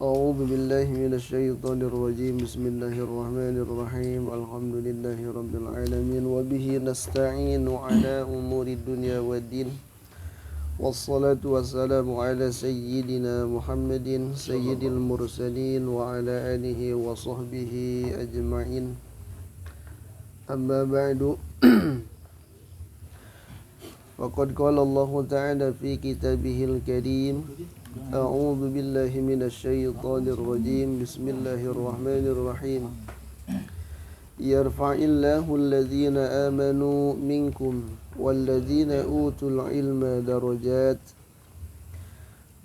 أعوذ بالله من الشيطان الرجيم بسم الله الرحمن الرحيم الحمد لله رب العالمين وبه نستعين على أمور الدنيا والدين والصلاة والسلام على سيدنا محمد سيد المرسلين وعلى آله وصحبه أجمعين أما بعد فقد قال الله تعالى في كتابه الكريم أعوذ بالله من الشيطان الرجيم بسم الله الرحمن الرحيم يرفع الله الذين آمنوا منكم والذين أوتوا العلم درجات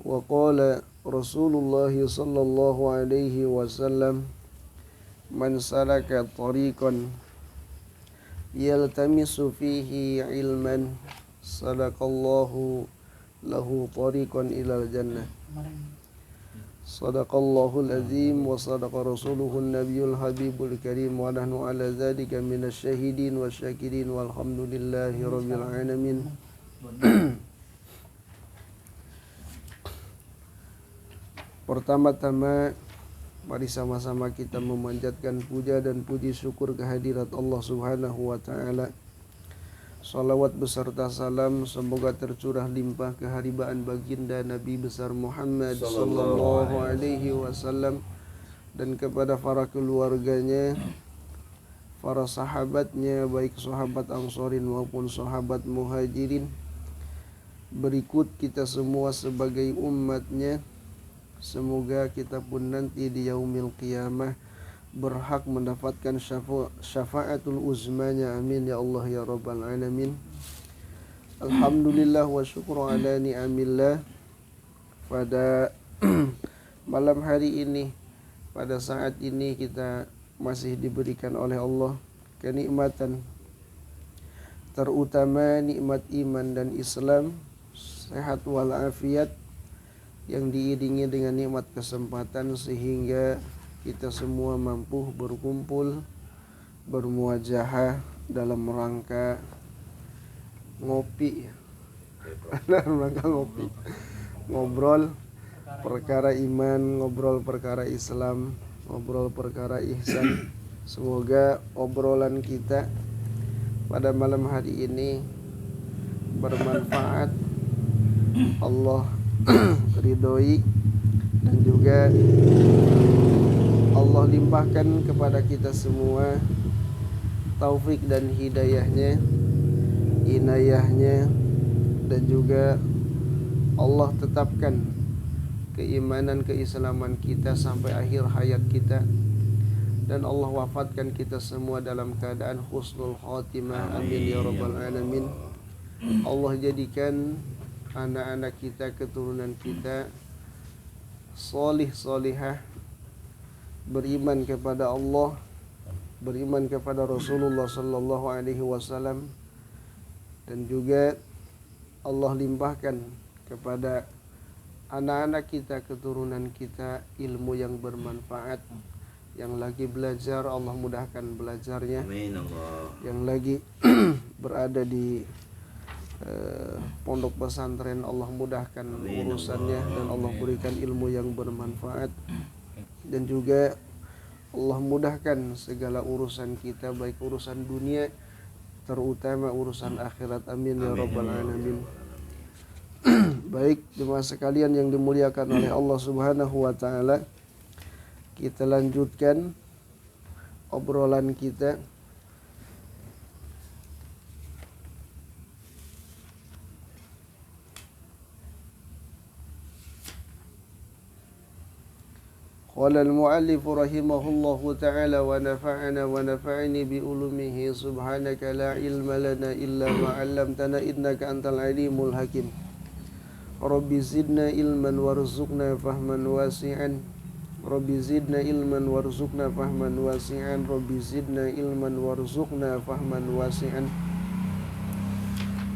وقال رسول الله صلى الله عليه وسلم من سلك طريقا يلتمس فيه علما سلك الله له طريقا إلى الجنة صدق الله العظيم وصدق رسوله النبي الحبيب الكريم ونحن على ذلك من الشاهدين والشاكرين والحمد لله رب العالمين. Pertama-tama mari sama-sama kita memanjatkan puja dan puji syukur kehadirat Allah Subhanahu wa taala. Salawat beserta salam semoga tercurah limpah keharibaan baginda Nabi besar Muhammad sallallahu alaihi wasallam dan kepada para keluarganya, para sahabatnya baik sahabat Ansarin maupun sahabat Muhajirin. Berikut kita semua sebagai umatnya, semoga kita pun nanti di yaumil qiyamah berhak mendapatkan syafaatul uzmanya, amin ya Allah ya rabbal alamin. Alhamdulillah wa syukru ala ni'amillah. Pada malam hari ini, pada saat ini kita masih diberikan oleh Allah kenikmatan, terutama nikmat iman dan Islam, sehat walafiat yang diiringi dengan nikmat kesempatan sehingga kita semua mampu berkumpul, bermuajahah dalam rangka ngopi, dalam rangka ngopi, ngobrol perkara iman, ngobrol perkara Islam, ngobrol perkara ihsan. Semoga obrolan kita pada malam hari ini bermanfaat, Allah ridhoi, dan juga Allah limpahkan kepada kita semua taufik dan hidayahnya, inayahnya, dan juga Allah tetapkan keimanan keislaman kita sampai akhir hayat kita, dan Allah wafatkan kita semua dalam keadaan husnul khatimah, amin ya rabbal alamin. Allah jadikan anak-anak kita, keturunan kita solih solihah, beriman kepada Allah, beriman kepada Rasulullah sallallahu alaihi wasallam, dan juga Allah limpahkan kepada anak-anak kita, keturunan kita ilmu yang bermanfaat. Yang lagi belajar Allah mudahkan belajarnya. Amin Allah. Yang lagi berada di pondok pesantren Allah mudahkan urusannya dan Allah berikan ilmu yang bermanfaat, dan juga Allah mudahkan segala urusan kita, baik urusan dunia terutama urusan akhirat, amin ya rabbal alamin. Baik jemaah sekalian yang dimuliakan oleh Allah Subhanahu wa taala, kita lanjutkan obrolan kita. Qala al-mu'allif rahimahullahu ta'ala wa nafa'ana wa nafa'ani bi ulumihi subhanaka la ilma lana illa ma 'allamtana innaka antal alimul hakim. Rabbi zidna ilman warzuqna fahman wasi'an. Rabbi zidna ilman warzuqna fahman wasi'an. Rabbi zidna ilman warzuqna fahman wasi'an.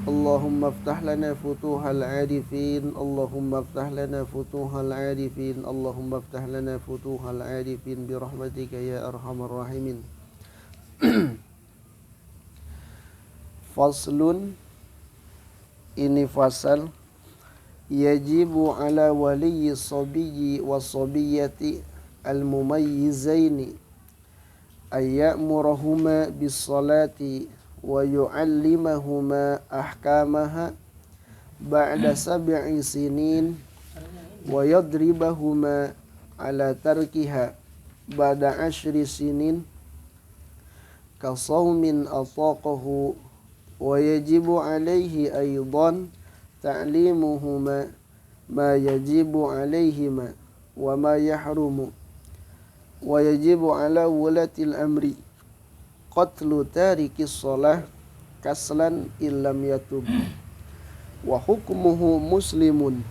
Allahumma aftah lana futuhal arifin, Allahumma aftah lana futuhal arifin, Allahumma aftah lana futuhal arifin birahmatika ya arhamar rahimin. Faslun, ini fasal yajibu ala waliyyi sabiyyi was-sabiyyati al-mumayyizaini ayyamurahuma bis-salati wa yu'allimahuma ahkamaha ba'da 7 sinin wa yadribahuma ala tarkiha ba'da 10 sinin ka sawmin ataqahu wa yajibu alaihi aidan ta'limuhuma ma yajibu alaihima wa ma yahrumu wa yajibu ala wulatil amri qatlu tarikis shalah kaslan illam yatub wa hukmuhu muslimun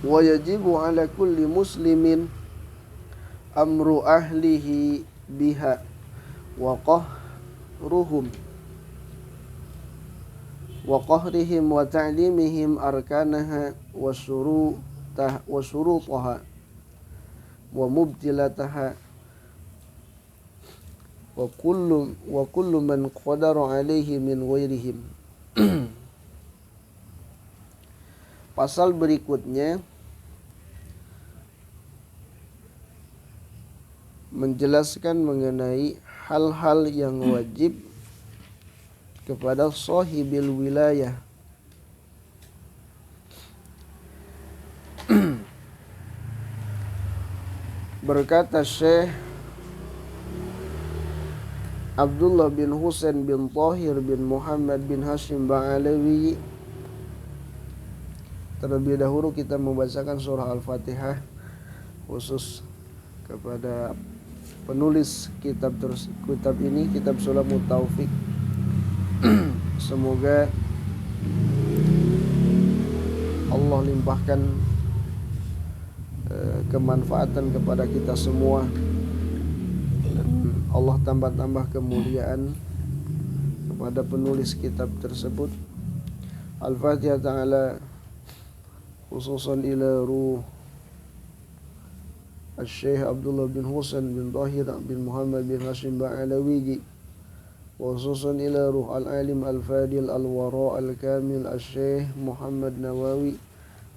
wa yajibu ala kulli muslimin amru ahlihi biha wa qahrihim wa ta'limihim arkanaha wa syurutaha wa mubtilataha wa kullu man qadara alaihi min ghairihim. Pasal berikutnya menjelaskan mengenai hal-hal yang wajib kepada sahibil wilayah. Berkata Syekh Abdullah bin Husain bin Tahir bin Muhammad bin Hashim Ba'alawi. Terlebih dahulu kita membacakan surah Al-Fatihah khusus kepada penulis kitab ini, kitab Sulamut Taufik. Semoga Allah limpahkan kemanfaatan kepada kita semua dan Allah tambah kemuliaan kepada penulis kitab tersebut. Al-Fatihah ta'ala khususan ila ruh Al-Syekh Abdullah bin Husain bin Tahir bin Muhammad bin Hashim Ba'alawi, khususan ila ruh al-alim al-fadil al-wara al-kamil Al-Syekh Muhammad Nawawi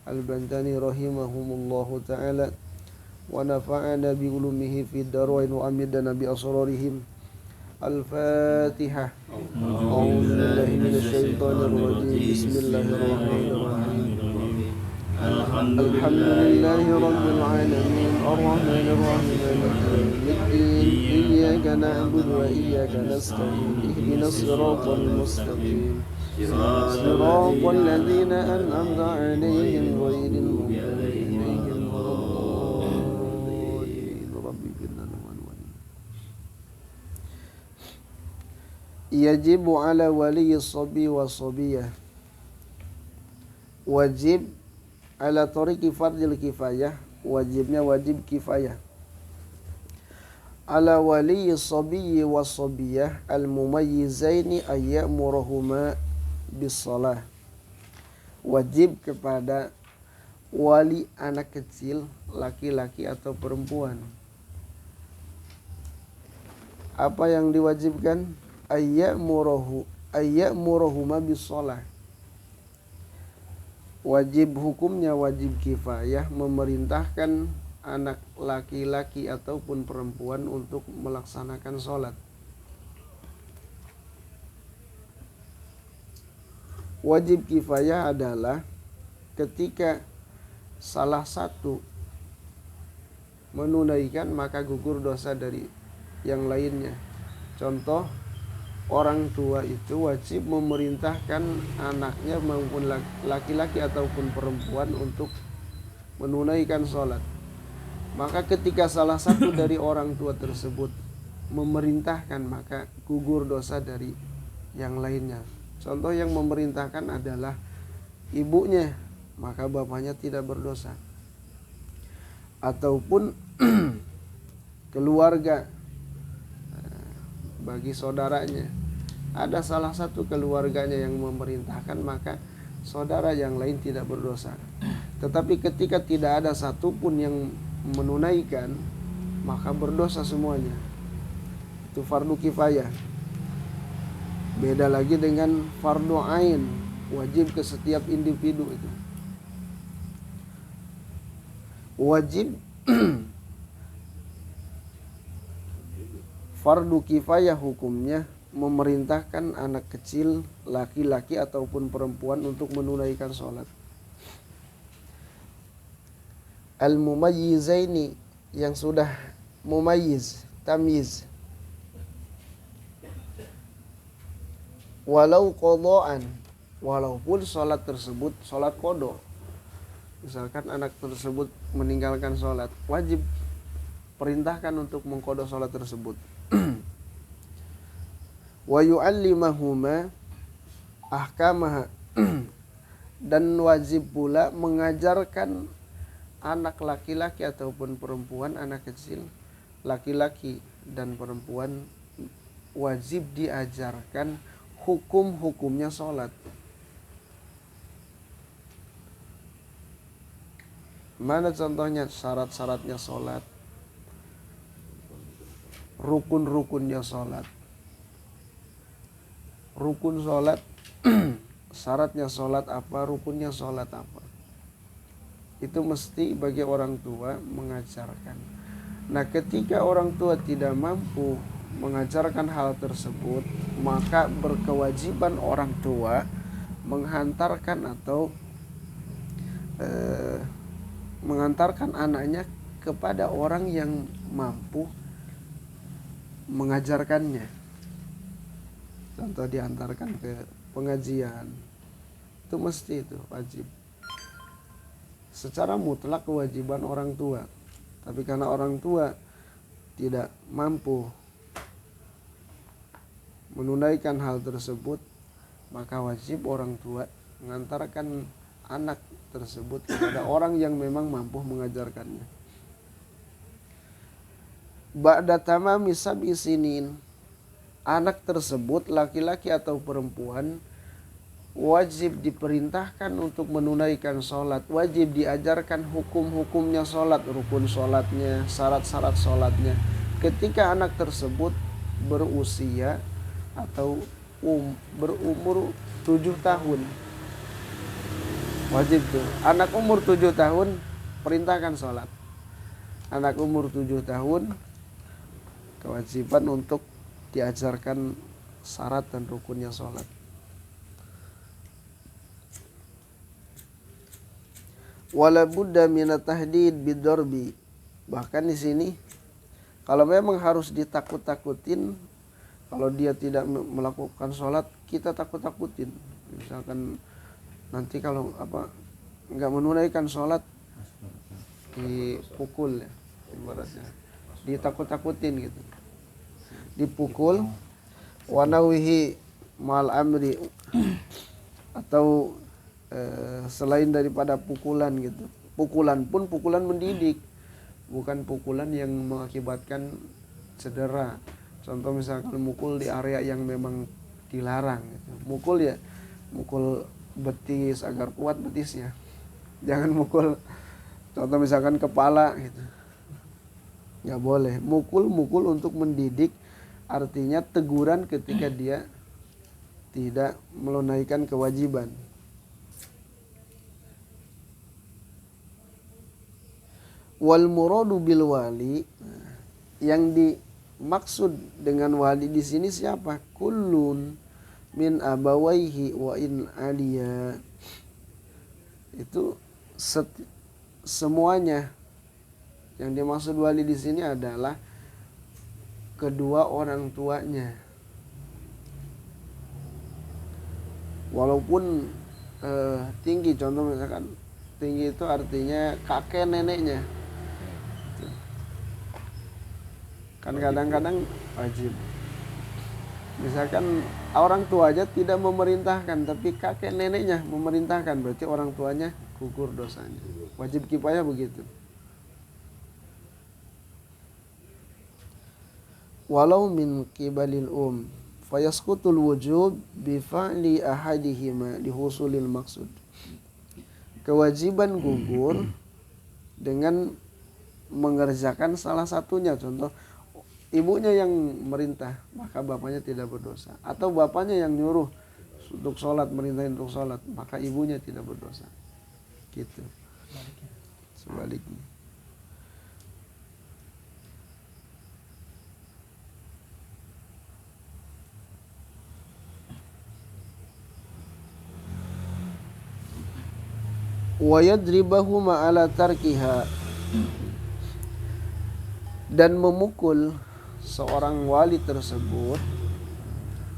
Al-Bantani rahimahumullahu ta'ala wa nafa'ana bi ulumihi fid darain wa amidana bi asrarihim. Al-Fatihah. A'udzu billahi minasyaitonir rajim. Bismillahirrahmanirrahim. Alhamdulillahi rabbil alamin arrahmanir rahim maliki yaumiddin iyyaka na'budu wa iyyaka nasta'in ihdinas siratal mustaqim صراط الذين أنعمت عليهم غير المغضوب عليهم ولا الضالين رب اغفر لنا ولوالدينا. يجب على ولي الصبي والصبية wajib ala tariqi fardil kifayah, wajibnya wajib kifayah. Ala wali sabiyyi was-sabiyah al-mumayyizaini ayyamurahuma bis-shalah. Wajib kepada wali anak kecil laki-laki atau perempuan. Apa yang diwajibkan? Ayyamurahuma bis-shalah. Wajib hukumnya wajib kifayah, memerintahkan anak laki-laki ataupun perempuan untuk melaksanakan sholat. Wajib kifayah adalah ketika salah satu menunaikan maka gugur dosa dari yang lainnya. Contoh, orang tua itu wajib memerintahkan anaknya maupun laki-laki ataupun perempuan untuk menunaikan sholat. Maka ketika salah satu dari orang tua tersebut memerintahkan maka gugur dosa dari yang lainnya. Contoh yang memerintahkan adalah ibunya, maka bapaknya tidak berdosa. Ataupun keluarga, bagi saudaranya, ada salah satu keluarganya yang memerintahkan, maka saudara yang lain tidak berdosa. Tetapi ketika tidak ada satupun yang menunaikan, maka berdosa semuanya. Itu fardu kifayah. Beda lagi dengan fardu ain, wajib ke setiap individu itu. Wajib fardu kifayah hukumnya memerintahkan anak kecil laki-laki ataupun perempuan untuk menunaikan sholat. Al-mumayyizaini, yang sudah mumayyiz, tamyiz. Walau qadaan, walaupun sholat tersebut sholat qada. Misalkan anak tersebut meninggalkan sholat, wajib perintahkan untuk mengqada sholat tersebut. Wa yu'allimahuma ahkamaha, dan wajib pula mengajarkan anak laki-laki ataupun perempuan, anak kecil laki-laki dan perempuan wajib diajarkan hukum-hukumnya sholat. Mana contohnya? Syarat-syaratnya sholat, rukun-rukunnya sholat. Rukun sholat, syaratnya sholat apa, rukunnya sholat apa. Itu mesti bagi orang tua mengajarkan. Nah, ketika orang tua tidak mampu mengajarkan hal tersebut, maka berkewajiban orang tua menghantarkan atau mengantarkan anaknya kepada orang yang mampu mengajarkannya. Contoh, diantarkan ke pengajian. Itu mesti, itu wajib. Secara mutlak kewajiban orang tua. Tapi karena orang tua tidak mampu menunaikan hal tersebut, maka wajib orang tua mengantarkan anak tersebut kepada orang yang memang mampu mengajarkannya. Ba'da tamami sab'i sinin, anak tersebut laki-laki atau perempuan wajib diperintahkan untuk menunaikan sholat, wajib diajarkan hukum-hukumnya sholat, rukun sholatnya, syarat-syarat sholatnya. Ketika anak tersebut berusia atau berumur 7 tahun, wajib tuh. Anak umur 7 tahun perintahkan sholat. Anak umur 7 tahun kewajiban untuk diajarkan syarat dan rukunnya sholat. Wala budda minat tahdid bidorbi. Bahkan di sini kalau memang harus ditakut-takutin, kalau dia tidak melakukan sholat, kita takut-takutin. Misalkan nanti kalau nggak menunaikan sholat, dipukul ya, ibaratnya ditakut-takutin gitu, dipukul. Wanawihi mal amri, atau selain daripada pukulan gitu. Pukulan pun pukulan mendidik, bukan pukulan yang mengakibatkan cedera. Contoh misalkan mukul di area yang memang dilarang gitu. Mukul ya, mukul betis agar kuat betisnya. Jangan mukul, contoh misalkan kepala gitu. Nggak boleh. Mukul untuk mendidik, artinya teguran ketika dia tidak menunaikan kewajiban. Wal muradu bil wali, yang dimaksud dengan wali di sini siapa? Kullun min abawaihi wa in aliya. Itu semuanya. Yang dimaksud wali di sini adalah kedua orang tuanya. Walaupun tinggi, contoh misalkan tinggi itu artinya kakek neneknya. Kan kadang-kadang wajib. Misalkan orang tua aja tidak memerintahkan, tapi kakek neneknya memerintahkan, berarti orang tuanya gugur dosanya. Wajib kifayah begitu. Walau min qibalil fayasqutul wujub bi fa'li ahadihima li husulil maqsud. Kewajiban gugur dengan mengerjakan salah satunya. Contoh, ibunya yang merintah, maka bapaknya tidak berdosa. Atau bapaknya yang nyuruh untuk sholat, merintahin untuk sholat, maka ibunya tidak berdosa. Gitu. Sebaliknya. wa yadribahu ma'ala tarkiha, dan memukul seorang wali tersebut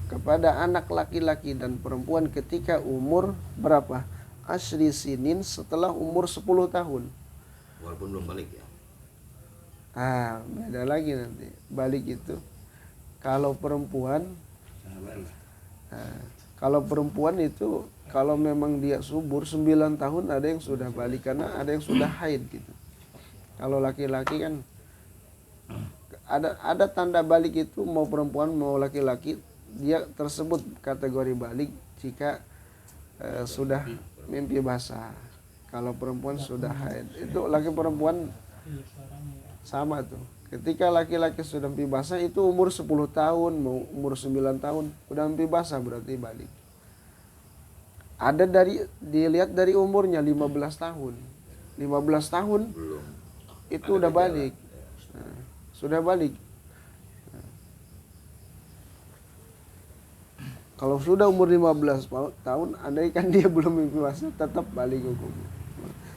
kepada anak laki-laki dan perempuan ketika umur berapa? Asyri sinin, setelah umur 10 tahun. Walaupun belum balik ya. Beda lagi nanti. Balik itu kalau perempuan, kalau perempuan itu kalau memang dia subur 9 tahun ada yang sudah balik karena ada yang sudah haid gitu. Kalau laki-laki kan ada tanda balik itu, mau perempuan mau laki-laki dia tersebut kategori balik jika sudah mimpi basah. Kalau perempuan sudah haid, itu laki perempuan sama tuh. Ketika laki-laki sudah mimpi basah itu umur 10 tahun, mau umur 9 tahun, udah mimpi basah berarti balik. Ada dilihat dari umurnya 15 tahun. 15 tahun Belum. itu udah balik. Sudah balik. Kalau sudah umur 15 tahun, andai kan dia belum mimpi basah, tetap balik hukumnya.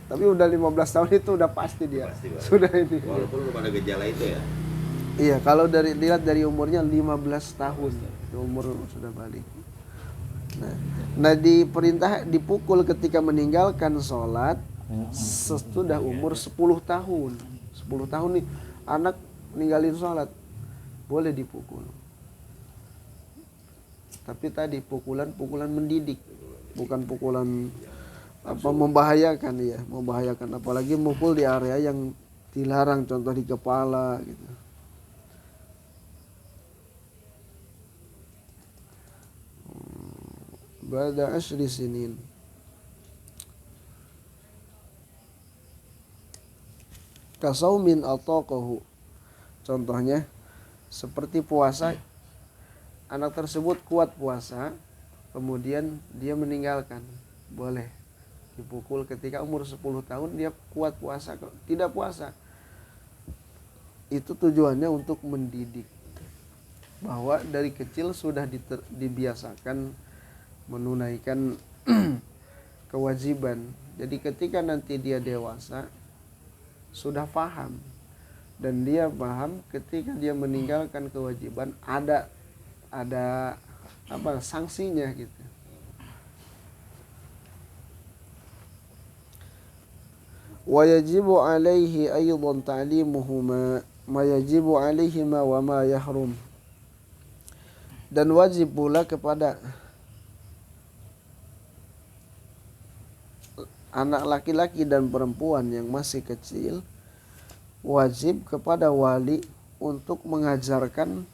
Tapi udah 15 tahun itu udah pasti dia. Sudah ini. Walaupun belum ada gejala itu ya. Iya, kalau dilihat dari umurnya 15 tahun, itu umur sudah balik. Nah, diperintah dipukul ketika meninggalkan sholat sesudah umur 10 tahun. 10 tahun nih anak ninggalin sholat, boleh dipukul. Tapi tadi pukulan mendidik, bukan pukulan membahayakan ya, membahayakan, apalagi mukul di area yang dilarang, contoh di kepala gitu. Ba'da asyri sinin. Kasaumin ataqahu. Contohnya seperti puasa, anak tersebut kuat puasa, kemudian dia meninggalkan, boleh dipukul ketika umur 10 tahun dia kuat puasa. Tidak puasa, itu tujuannya untuk mendidik bahwa dari kecil sudah dibiasakan menunaikan kewajiban. Jadi ketika nanti dia dewasa sudah paham, dan dia paham ketika dia meninggalkan kewajiban ada sanksinya gitu. Wa yajibu alaihi aydan ta'limuhuma ma yajibu alaihima wa ma yahrum. Dan wajib pula kepada anak laki-laki dan perempuan yang masih kecil, wajib kepada wali untuk mengajarkan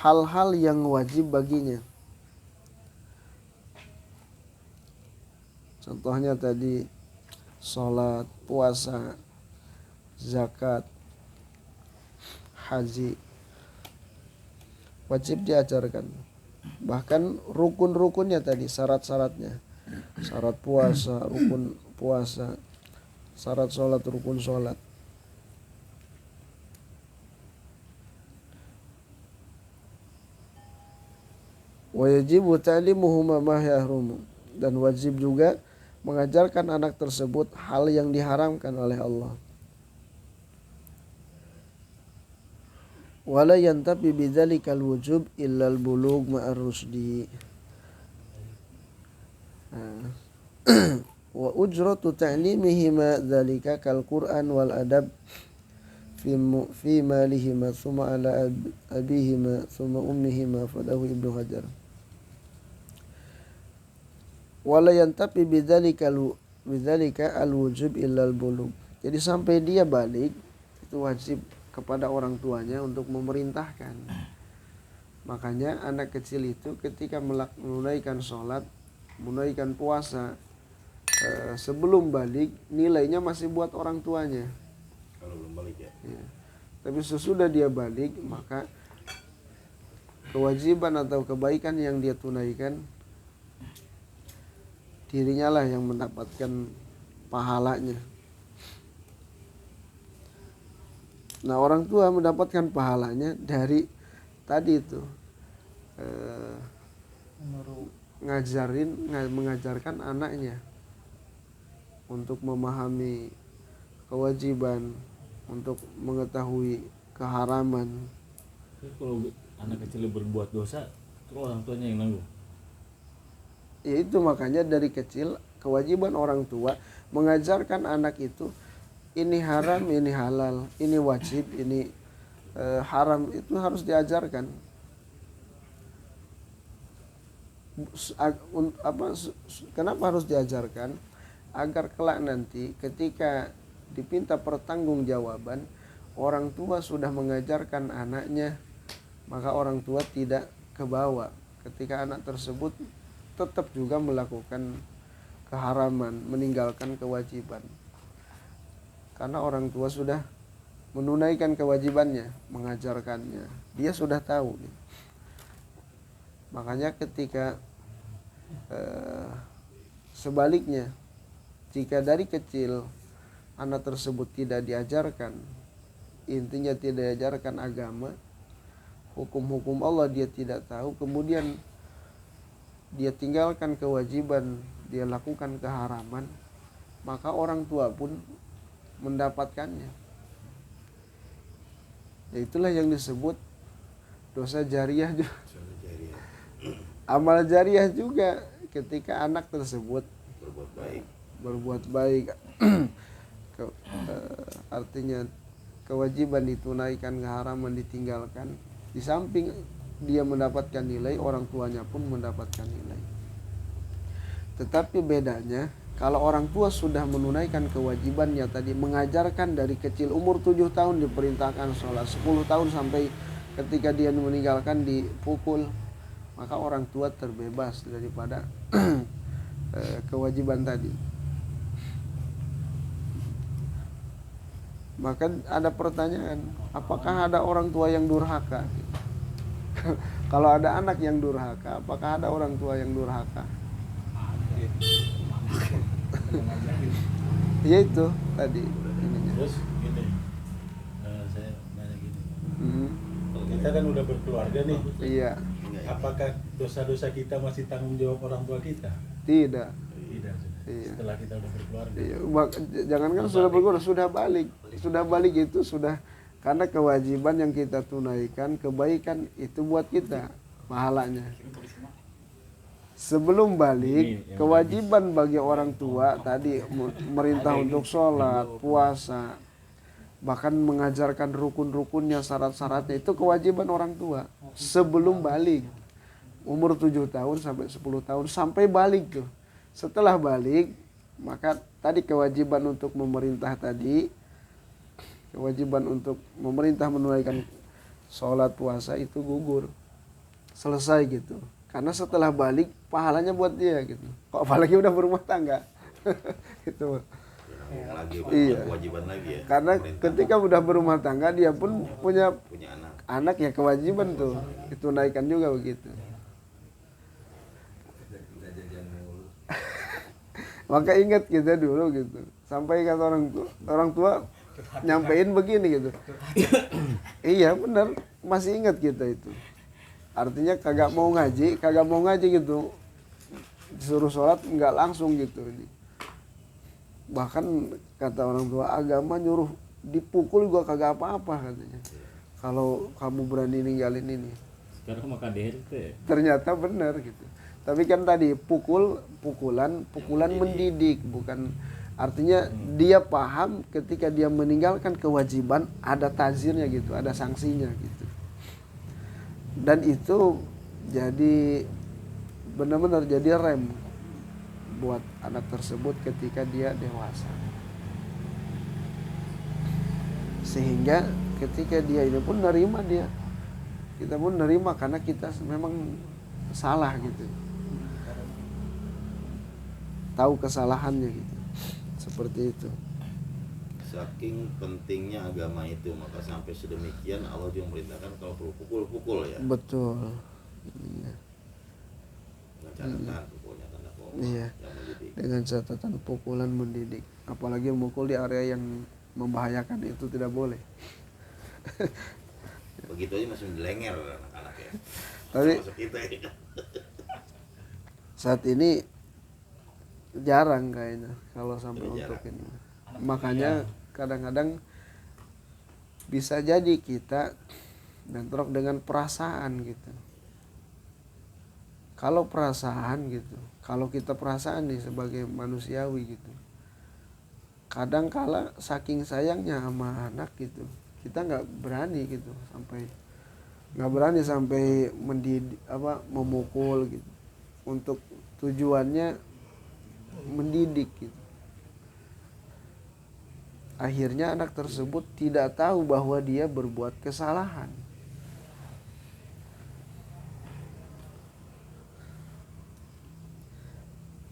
hal-hal yang wajib baginya. Contohnya tadi sholat, puasa, zakat, haji, wajib diajarkan. Bahkan rukun-rukunnya tadi, syarat-syaratnya, syarat puasa, rukun puasa, syarat sholat, rukun sholat. Wa yajibu ta'limuhuma ma yahrumu. Dan wajib juga mengajarkan anak tersebut hal yang diharamkan oleh Allah. Wala yantafi bidzalikal wujub illa al-bulugh ma'ar rusdi. Wa ujratu ta'limihima dzalika kal Qur'an wal adab fi malihima thumma ala abihima thumma ummihima, fadahu Ibnu Hajar. Wala yantafi bidzalika al-wujub illa al-bulugh. Jadi sampai dia balik itu wajib kepada orang tuanya untuk memerintahkan. Makanya anak kecil itu ketika menunaikan sholat, menunaikan puasa, sebelum balik nilainya masih buat orang tuanya. Kalau belum balik ya. Tapi sesudah dia balik, maka kewajiban atau kebaikan yang dia tunaikan, dirinya lah yang mendapatkan pahalanya. Nah, orang tua mendapatkan pahalanya dari tadi itu mengajarkan anaknya untuk memahami kewajiban, untuk mengetahui keharaman. Kalau anak kecil berbuat dosa, terus orang tuanya yang nanggung. Ya itu makanya dari kecil kewajiban orang tua mengajarkan anak itu ini haram, ini halal, ini wajib, ini haram, itu harus diajarkan. Kenapa harus diajarkan? Agar kelak nanti ketika dipinta pertanggungjawaban, orang tua sudah mengajarkan anaknya, maka orang tua tidak kebawa ketika anak tersebut tetap juga melakukan keharaman, meninggalkan kewajiban. Karena orang tua sudah menunaikan kewajibannya, mengajarkannya. Dia sudah tahu. Makanya ketika sebaliknya, jika dari kecil anak tersebut tidak diajarkan, intinya tidak diajarkan agama, hukum-hukum Allah dia tidak tahu, kemudian dia tinggalkan kewajiban, dia lakukan keharaman, maka orang tua pun mendapatkannya. Ya itulah yang disebut dosa jariah juga. Amal jariah juga ketika anak tersebut berbuat baik. Artinya kewajiban ditunaikan, keharaman ditinggalkan. Di samping dia mendapatkan nilai, orang tuanya pun mendapatkan nilai. Tetapi bedanya kalau orang tua sudah menunaikan kewajibannya tadi, mengajarkan dari kecil, umur 7 tahun diperintahkan sholat, 10 tahun sampai ketika dia meninggalkan dipukul, maka orang tua terbebas daripada kewajiban tadi. Maka ada pertanyaan, apakah ada orang tua yang durhaka? Kalau ada anak yang durhaka, apakah ada orang tua yang durhaka? Ya itu tadi ininya. Terus gini, saya nanya gini, kita kan udah berkeluarga nih. Iya. Apakah dosa-dosa kita masih tanggung jawab orang tua kita? Tidak. Tidak. Iya. Setelah kita udah berkeluarga. Iya. Jangankan sudah berkeluarga, sudah balik itu sudah, karena kewajiban yang kita tunaikan, kebaikan itu buat kita pahalanya. Sebelum balik, kewajiban bagi orang tua tadi merintah untuk sholat, puasa, bahkan mengajarkan rukun-rukunnya, syarat-syaratnya, itu kewajiban orang tua sebelum balik. Umur 7 tahun sampai 10 tahun sampai balik tuh. Setelah balik, maka tadi kewajiban untuk memerintah tadi, kewajiban untuk memerintah menunaikan sholat, puasa itu gugur, selesai gitu. Karena setelah balik pahalanya buat dia gitu. Kok apalagi udah berumah tangga. Gitu. Iya. Kewajiban lagi ya. Karena ketika udah berumah tangga dia pun punya anak ya, kewajiban tuh ditunaikan juga begitu. Maka ingat kita dulu gitu. Sampai kata orang tua nyampein begini gitu. Iya benar, masih ingat kita itu. Artinya kagak mau ngaji gitu, disuruh sholat nggak langsung gitu. Bahkan kata orang tua, agama nyuruh dipukul gua kagak apa-apa katanya, kalau kamu berani ninggalin ini. Sekarang makan DRT ya? Ternyata benar gitu. Tapi kan tadi pukulan mendidik, bukan artinya dia paham ketika dia meninggalkan kewajiban ada tazirnya gitu, ada sanksinya gitu. Dan itu jadi benar-benar jadi rem buat anak tersebut ketika dia dewasa. Sehingga ketika dia ini pun nerima dia. Kita pun nerima karena kita memang salah gitu. Tahu kesalahannya gitu. Seperti itu. Saking pentingnya agama itu, maka sampai sedemikian Allah juga memerintahkan kalau perlu pukul ya. Betul. Iya. Dengan catatan pukulnya tanda koma. Iya. Dengan catatan pukulan mendidik. Apalagi memukul di area yang membahayakan itu tidak boleh. Begitu aja masih dilenger anak-anak ya. Tapi masuk kita ya. saat ini jarang kayaknya kalau sampai Lebih untuk jarang. ini. Makanya kadang-kadang bisa jadi kita bentrok dengan perasaan gitu. Kalau perasaan gitu, kalau kita perasaan nih sebagai manusiawi gitu, kadang kala saking sayangnya sama anak gitu, kita nggak berani gitu sampai mendidik memukul gitu, untuk tujuannya mendidik gitu. Akhirnya anak tersebut tidak tahu bahwa dia berbuat kesalahan.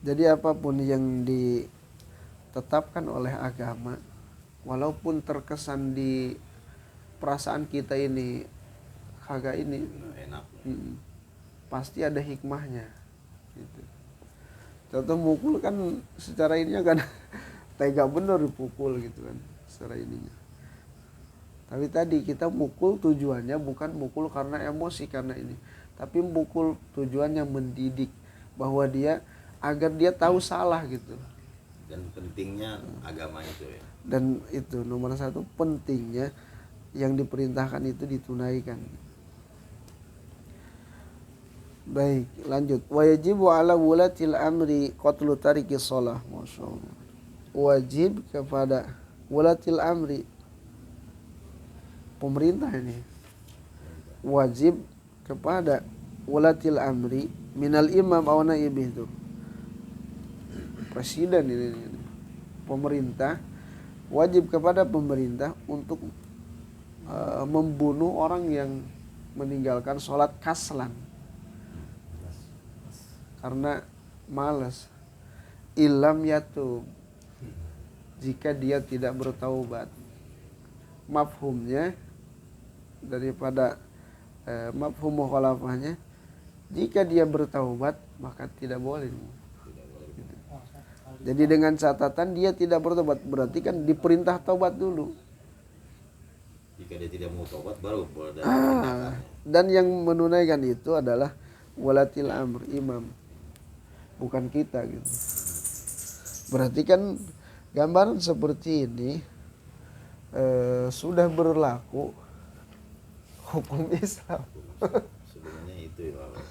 Jadi apapun yang ditetapkan oleh agama, walaupun terkesan di perasaan kita ini kagak ini, Enak. pasti ada hikmahnya gitu. Contoh mukul kan secara ininya kan tega bener dipukul gitu kan secara ininya. Tapi tadi kita mukul tujuannya bukan mukul karena emosi karena ini, tapi mukul tujuannya mendidik bahwa dia agar dia tahu salah gitu. Dan pentingnya agama itu ya. Dan itu nomor satu, pentingnya yang diperintahkan itu ditunaikan. Baik, lanjut. Wajibu ala wulatil amri qatlu tariki shalah. Masyaallah. Wajib kepada wulatil amri, pemerintah ini. Wajib kepada wulatil amri minal imam aw naibih itu. Presiden ini. Pemerintah wajib kepada pemerintah untuk membunuh orang yang meninggalkan sholat kaslan karena malas. Ilam yatub, jika dia tidak bertaubat. Mafhumnya daripada mafhum mukhalafahnya, jika dia bertaubat maka tidak boleh. Jadi dengan catatan dia tidak bertobat, berarti kan diperintah taubat dulu. Jika dia tidak mau taubat baru boleh ada tindakannya. Dan yang menunaikan itu adalah walatil amr, imam, bukan kita gitu. Berarti kan gambaran seperti ini sudah berlaku hukum Islam. Sebenarnya itu ya Pak.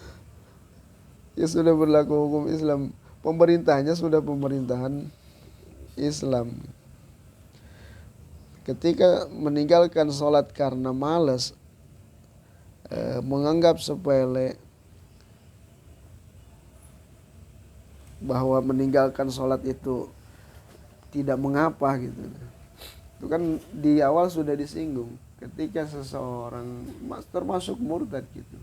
Ya sudah berlaku hukum Islam. Pemerintahnya sudah pemerintahan Islam. Ketika meninggalkan sholat karena malas, menganggap sepele bahwa meninggalkan sholat itu tidak mengapa gitu. Itu kan di awal sudah disinggung. Ketika seseorang termasuk murtad gitu,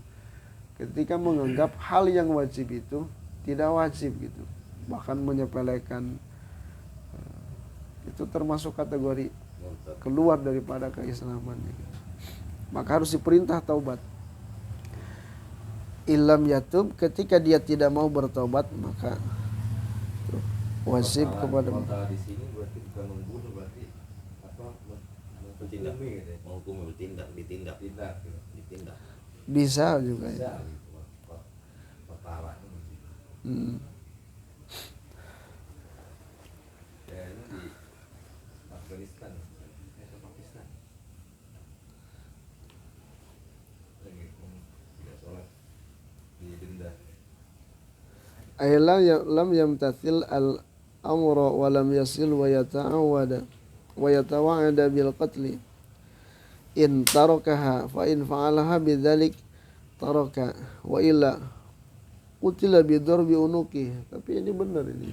ketika menganggap hal yang wajib itu tidak wajib gitu, bahkan menyepelekan, itu termasuk kategori keluar daripada keislaman gitu. Maka harus diperintah taubat. Ilam yatub, ketika dia tidak mau bertobat maka wajib kepada di sini berarti bukan membunuh, berarti apa, Bertindak, menghukumi gitu ya. menghukumi, ditindak. bisa juga Bisa ya. gitu, perkara ini. Ya ini di Afghanistan, Pakistan. Lagi tidak sholat didenda. Ayla lam yamtathil al amra wa lam yasil wa yatawa'ada bil qatli in tarakaha fa in fa'alaha bidzalik taraka wa illa qutila bi darbi unuki. Tapi ini benar ini.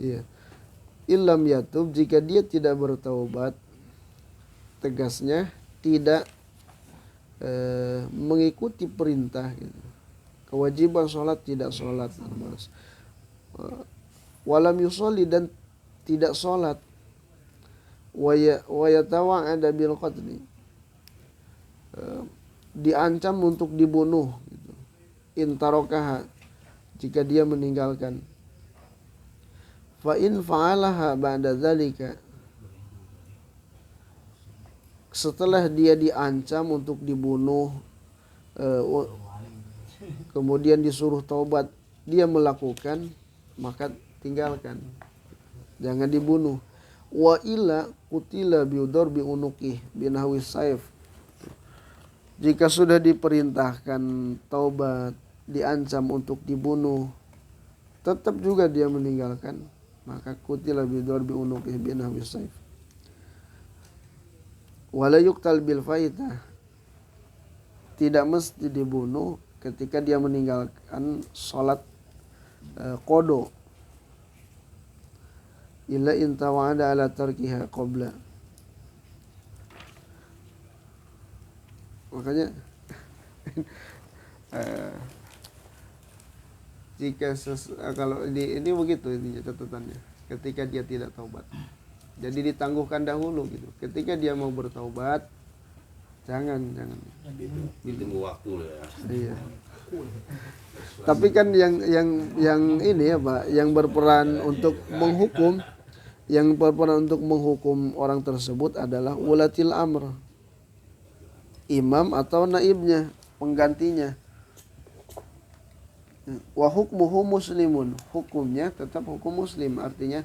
Iya. Illam yatub, jika dia tidak bertaubat, tegasnya tidak mengikuti perintah gitu. Kewajiban sholat tidak sholat, walam yusolli, dan tidak sholat, wa yatawa'ada bil qatli, diancam untuk dibunuh gitu. Intarokaha, jika dia meninggalkan. Fa in fa'alaha ba'da dzalika, setelah dia diancam untuk dibunuh, kemudian disuruh taubat dia melakukan, maka tinggalkan, jangan dibunuh. Wa illa qutila biudarbi unuqih binahwi saif. Jika sudah diperintahkan taubat, diancam untuk dibunuh, tetap juga dia meninggalkan, maka qutila biudarbi unuqih binahwi saif. Wala yuqtal bil faitah. Tidak mesti dibunuh ketika dia meninggalkan sholat qada. Illa in tawa'ada ala tarkiha qabla. Makanya jika kalau ini begitu intinya catatannya, ketika dia tidak taubat, jadi ditangguhkan dahulu gitu. Ketika dia mau bertaubat, jangan Ditunggu waktu loh ya. iya. Tapi kan yang ini ya Pak, yang berperan untuk menghukum orang tersebut adalah ulatil amr, imam atau naibnya, penggantinya. Wa hukmuhu muslimun, hukumnya tetap hukum muslim, artinya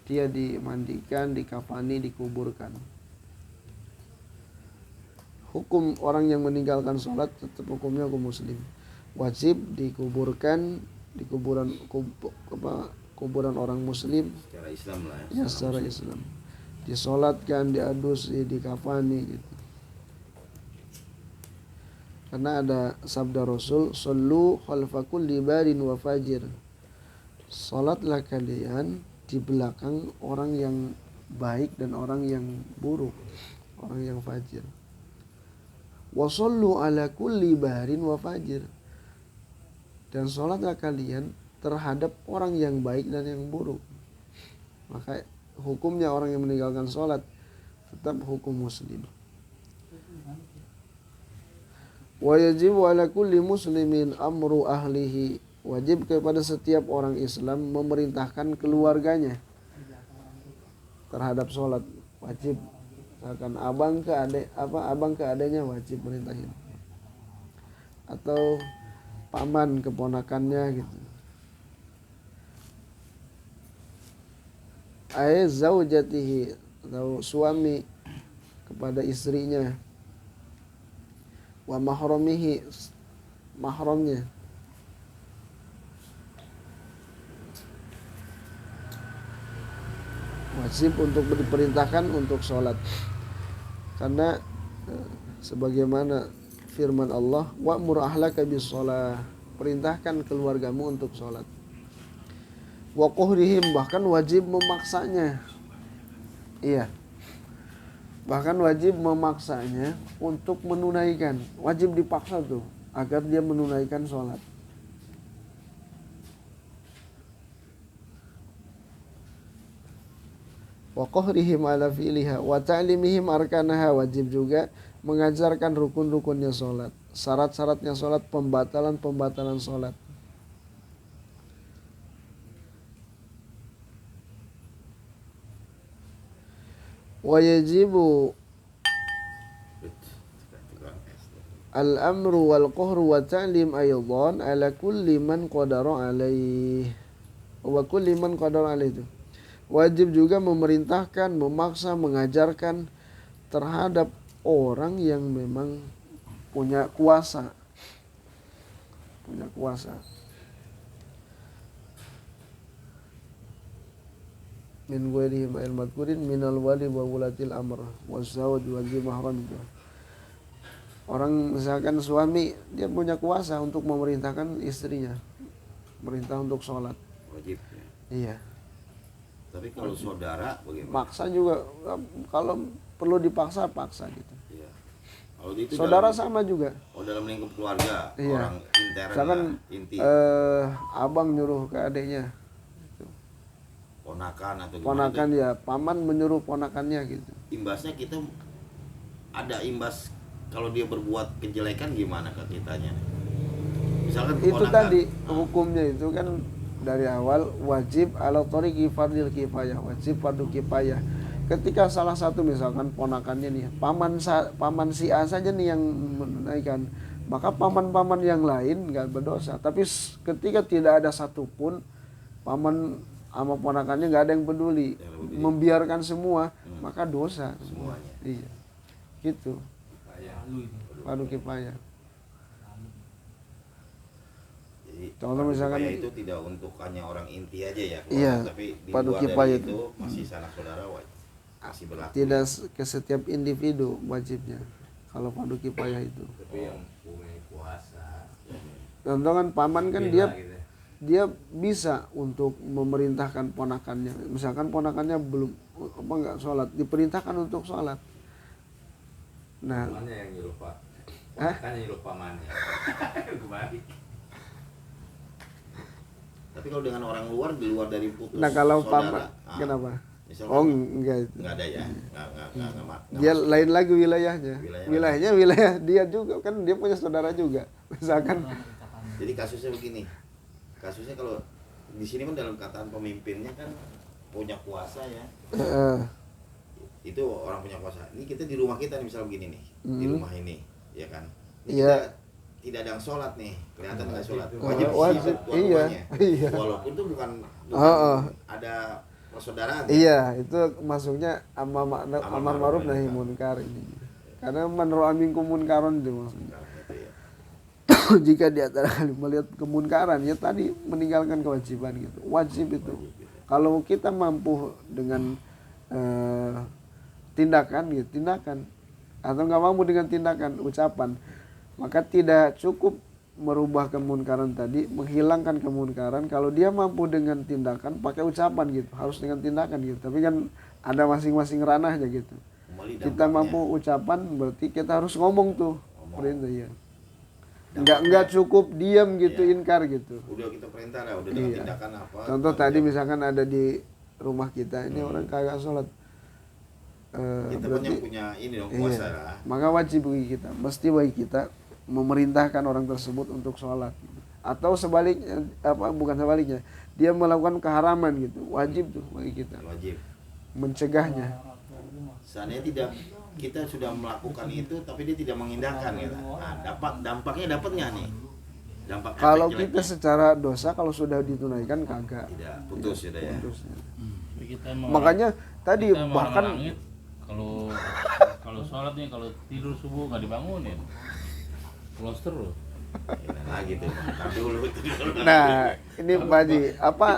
dia dimandikan, dikafani, dikuburkan. Hukum orang yang meninggalkan sholat tetap hukumnya hukum muslim, wajib dikuburkan di kuburan orang muslim Secara Islam lah ya. ya, secara Islam, disolatkan, diadusi, dikafani gitu. Karena ada sabda Rasul, sallu khalfa kulli barin wa fajir. Salatlah kalian di belakang orang yang baik dan orang yang buruk, orang yang fajir. Wa sallu ala kulli barin wa fajir. Dan salatlah kalian terhadap orang yang baik dan yang buruk. Maka hukumnya orang yang meninggalkan salat tetap hukum muslim. Wa yajibu ala kulli muslimin amru ahlihi. Wajib kepada setiap orang Islam memerintahkan keluarganya terhadap sholat. Wajib. Misalkan abang ke adanya wajib merintahin. Atau paman keponakannya gitu. Zaujatihi, atau suami kepada istrinya. Wa mahramihi, mahramnya. Wajib untuk diperintahkan untuk sholat. Karena sebagaimana firman Allah, wa'mur ahlaka bis shalah, perintahkan keluargamu untuk sholat. Wa quhrihim, bahkan wajib memaksanya. Iya. Bahkan wajib memaksanya untuk menunaikan. Wajib dipaksa tuh agar dia menunaikan sholat. Wa qahrihim ala fi'liha wa ta'limihim arkanaha, wajib juga mengajarkan rukun-rukunnya sholat, syarat-syaratnya sholat, pembatalan-pembatalan sholat. Wa yajibu al-amru wal qahru wa ta'lim aydan ala kulli man qadara alaih. Wa kulli man qadara alaih itu. Wajib juga memerintahkan, memaksa, mengajarkan terhadap orang yang memang punya kuasa. Punya kuasa. Min ghairihim al-madkurin minal wali wa wulatil amr wazawaj wajib mahram itu. Orang misalkan suami, dia punya kuasa untuk memerintahkan istrinya, perintah untuk sholat. Wajib ya. Iya. Tapi kalau saudara bagaimana? Paksa juga, kalau perlu dipaksa, paksa gitu. Iya. Kalau itu Saudara dalam, sama juga. dalam lingkup keluarga, Iya. orang intern Misalkan lah, inti, abang nyuruh ke adiknya, ponakan atau gimana. ponakan ya, paman menyuruh ponakannya gitu. Imbasnya kita ada imbas kalau dia berbuat kejelekan gimana ke kitanya? Misalkan Itu keponakan, tadi hukumnya itu kan dari awal wajib ala thoriqi fardil kifayah, wajib fardu kifayah. Ketika salah satu misalkan ponakannya nih, paman si A saja nih yang menunaikan, maka paman-paman yang lain nggak berdosa. Tapi ketika tidak ada satupun paman sama ponakannya nggak ada yang peduli, membiarkan semua, maka dosa Semuanya. Iya, gitu. Fardu kifayah. Jadi Contoh fardu misalkan- kifayah itu tidak untuk hanya orang inti aja ya, Iya, tapi di fardu luar kifayah dari itu. itu masih sanak saudara masih berlaku. Tidak ke setiap individu wajibnya kalau fardu kifayah itu. Tapi yang punya kuasa Contoh kan paman kan beda dia gitu ya. dia bisa untuk memerintahkan ponakannya. Misalkan ponakannya belum nggak sholat, diperintahkan untuk sholat. Nah, Pamannya yang nyuruh pak. Hah? Kan yang nyuruh pamannya. Kebalik. Tapi kalau dengan orang luar di luar dari putus nah kalau paman saudara, kenapa? misalkan Oh enggak itu. nggak ada ya, nggak Dia masuk. lain lagi wilayahnya. Wilayah. Wilayahnya wilayah dia juga kan dia punya saudara juga. Misalkan Jadi kasusnya begini, kasusnya kalau di sini kan dalam kataan pemimpinnya kan punya kuasa ya, itu orang punya kuasa. Ini kita di rumah kita nih misal begini nih, di rumah ini, ya kan? Ini Iya. kita tidak ada yang sholat nih, kelihatan nggak sholat. Wajib Wajib, sih tuan iya, rumahnya. iya. Walaupun itu bukan ada persaudaraan. ya. iya, itu masuknya amar Amar ma'ruf ma'ruf nahi munkar ini. Karena man ra'a minkum munkaron itu maksudnya. Gitu ya. Jika di antara kalian melihat kemunkaran ya tadi meninggalkan kewajiban gitu. Wajib itu. Kalau kita mampu dengan tindakan gitu, tindakan atau nggak mampu dengan tindakan ucapan, maka tidak cukup merubah kemunkaran tadi, menghilangkan kemunkaran. Kalau dia mampu dengan tindakan, pakai ucapan gitu, harus dengan tindakan gitu. Tapi kan ada masing-masing ranahnya gitu. Kembali Kita dampaknya. mampu ucapan, berarti kita harus ngomong tuh, Ngomong. perintah ya. Dampaknya. Nggak cukup diam gitu, Iya. inkar gitu. Udah kita perintah lah, udah dengan Iya. tindakan apa. Contoh tanggung tadi jawab. misalkan ada di rumah kita ini orang kagak sholat. Kita kan Berarti yang punya ini dong kuasa iya, lah. maka wajib bagi kita, mesti bagi kita memerintahkan orang tersebut untuk sholat. Atau sebaliknya, bukan sebaliknya, dia melakukan keharaman gitu, wajib tuh bagi kita Wajib. mencegahnya. Seandainya tidak kita sudah melakukan itu tapi dia tidak mengindahkan gitu. Nah, dampaknya dapat nggak nih? Dampak efek Kalau jeleknya? kita secara dosa kalau sudah ditunaikan kagak. tidak putus ya. Putusnya. Kita mau Makanya tadi kita mau bahkan langit, kalau sholat nih, kalau tidur subuh nggak dibangunin, close terus. Ya, lagi tuh. Ntar dulu itu dulu. nah ini Pak Haji, apa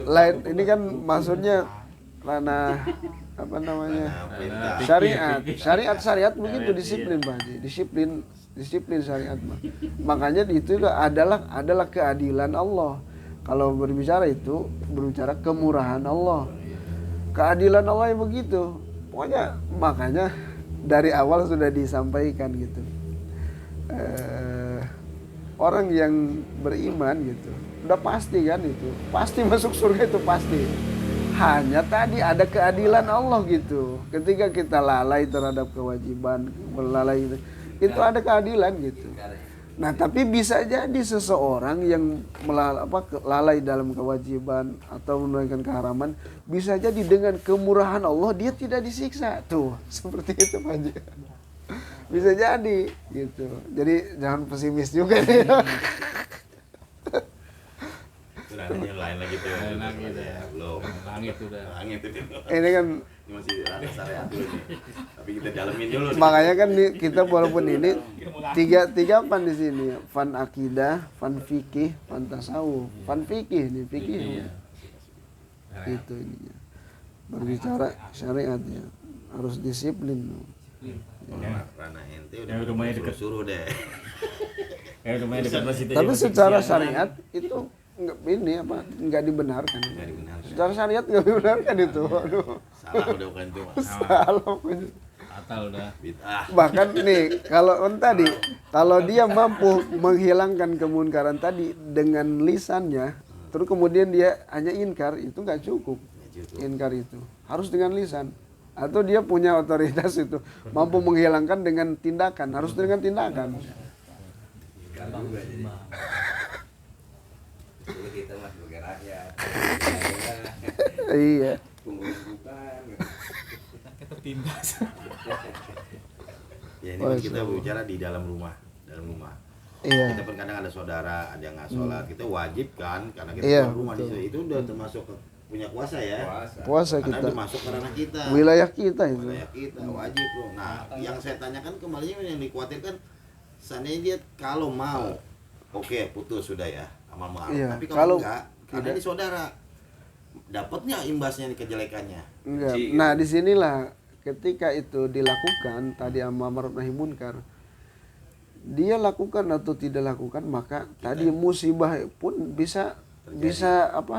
lain ini kan maksudnya ranah apa namanya Nah, perintah. syariat begitu disiplin Pak Haji, disiplin syariat Pak. Makanya itu adalah keadilan Allah. Kalau berbicara itu berbicara kemurahan Allah, keadilan Allah yang begitu. Pokoknya makanya dari awal sudah disampaikan gitu. Orang yang beriman gitu udah pasti kan itu pasti masuk surga, itu pasti. Hanya tadi ada keadilan Allah gitu. Ketika kita lalai terhadap kewajiban, lalai itu ada keadilan gitu. Nah tapi bisa jadi seseorang yang lalai dalam kewajiban atau menunaikan keharaman, bisa jadi dengan kemurahan Allah dia tidak disiksa tuh, seperti itu Pak Haji. Bisa jadi gitu. Jadi jangan pesimis juga nih. Itu lain lagi tuh. Lain lagi tuh. Ya, belum. Langit udah. Langit itu. Ini kan Ini masih ada syariat dulu nih. Tapi kita dalemin dulu. nih. makanya kan kita walaupun ini tiga fan di sini, fan akidah, fan fikih, fan tasawuf, fan fikih nih fikih. Iya. Itu ininya. Berbicara syariatnya harus disiplin. Ranah ente Ya, rumahnya udah dekat. suruh deh. Lumayan dekat masjid aja Tapi masih secara kesiangan. syariat itu nggak dibenarkan. Nggak dibenarkan. Secara syariat nggak dibenarkan itu. Aduh. Salah udah bukan itu. Mas. Salah. Fatal udah. Bid'ah. Bahkan nih kalau dia mampu menghilangkan kemunkaran tadi dengan lisannya, terus kemudian dia hanya inkar, itu nggak cukup. Inkar itu harus dengan lisan. Atau dia punya otoritas itu mampu menghilangkan dengan tindakan, harus dengan tindakan. Kalau juga jadi. Jadi kita mah sebagai rakyat. Iya. Pengurus bukan. Ya ini kan kita berbicara di dalam rumah dalam rumah. Iya. Kita pun kadang ada saudara, ada yang nggak sholat, kita wajib kan, karena kita Iya, tuan rumah di betul. situ. Itu udah termasuk punya kuasa ya. Puasa Karena kita. itu masuk ke ranah kita. Wilayah kita itu. Wilayah kita wajib loh. Nah, yang saya tanyakan kembali yang dikhawatirkan, seandainya dia kalau mau, oke putus sudah ya, amal ma'ruf. Iya, Tapi kalau kalau enggak, karena tidak- ini saudara, dapatnya imbasnya nih kejelekannya. Enggak. Benci, Nah, disinilah ketika itu dilakukan tadi amar ma'ruf nahi munkar, dia lakukan atau tidak lakukan, maka tadi musibah pun bisa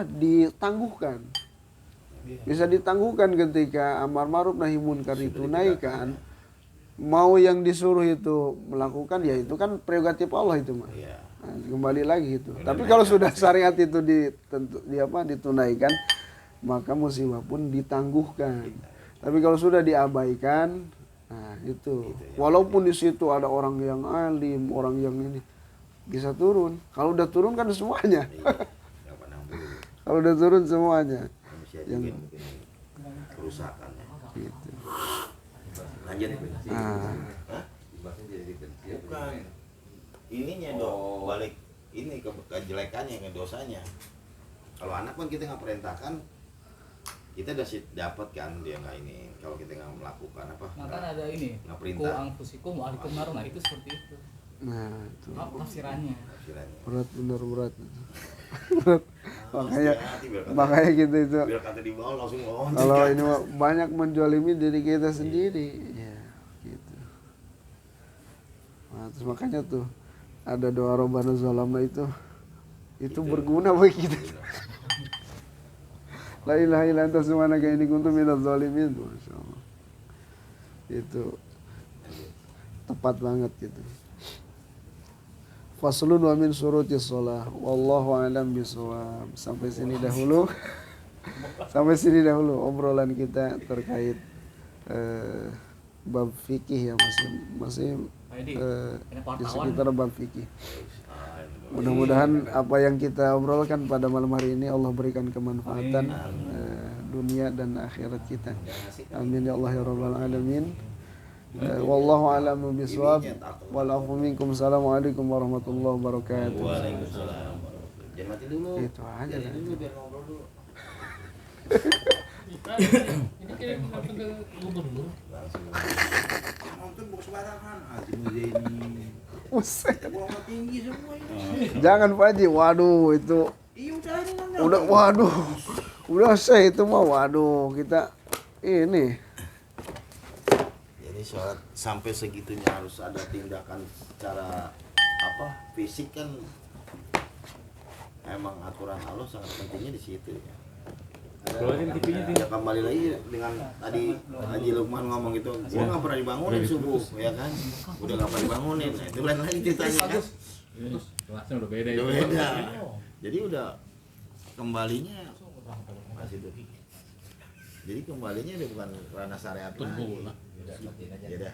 ditangguhkan. Bisa ditangguhkan ketika amar ma'ruf nahi munkar ditunaikan. Mau yang disuruh itu melakukan, ya itu kan prerogatif Allah itu, Mas. Iya. Nah, kembali lagi itu. Tapi kalau sudah syariat itu ditunaikan, maka musibah pun ditangguhkan. Tapi kalau sudah diabaikan, nah itu. Walaupun di situ ada orang yang alim, orang yang ini bisa turun. Kalau udah turun kan semuanya. Iya. Nggak pandang bulu. Kalau udah turun semuanya. Manusia Yang- juga mungkin kerusakannya. Gitu. Lanjut. Ah. Hah? Imbasnya jadi benci. Bukan. Ininya dong, balik ini ke kejelekannya, ke dosanya. Kalau anak kan kita nggak perintahkan, kita udah dapat kan dia nggak ini. Kalau kita nggak melakukan apa? Nah kan ada ini, Nggak ku perintah. angfusikum wa ahlikum nar, nah itu seperti itu. Nah, itu. Tafsirannya. Tafsirannya. Berat, benar berat. Berat. Makanya Hati-hati, makanya kita itu biar kata di bawah langsung ngomong. kalau ini mah banyak menjolimi diri kita sendiri, ya gitu. Nah, terus makanya tuh ada doa Rabbana zalamna itu berguna bagi kita. La ilaha illa anta subhanaka inni kuntu minadz zalimin. Masyaallah. Itu tepat banget gitu. Faslun wa min syurutis shalah wallahu a'lam bishawab. Sampai sini dahulu. Sampai sini dahulu obrolan kita terkait bab fikih ya, masih Jadi, ini di wartawan. sekitar bab fikih. Mudah-mudahan apa yang kita obrolkan pada malam hari ini Allah berikan kemanfaatan dunia dan akhirat kita. Amin ya Allah ya rabbal alamin. Wallahu a'lamu bishawab. Wal afu minkum. Assalamualaikum warahmatullahi wabarakatuh. Waalaikumsalam. Jangan mati dulu. Itu aja Jadi kan. dulu biar ngobrol dulu. Ini kayak kita ke gubernur. Langsung. Nonton bukan sembarangan. Hati muda ini. Buset. Buang tinggi semua ini. Jangan Pak Haji, waduh itu Iya udah ini kan. udah waduh. Udah saya itu mah waduh kita ini Jadi sholat sampai segitunya harus ada tindakan secara apa fisik kan, emang aturan Allah sangat pentingnya di situ ya. Keluarin TV-nya Ya kembali lagi dengan tadi Haji Lukman ngomong gitu, gua nggak pernah dibangunin subuh ya kan, udah nggak pernah dibangunin. Nah, itu lain lagi ceritanya kan, kelasnya udah beda udah itu. beda. Jadi udah kembalinya masih itu. Jadi kembalinya udah bukan ranah syariat lagi. Tunggu lah. Ya dah.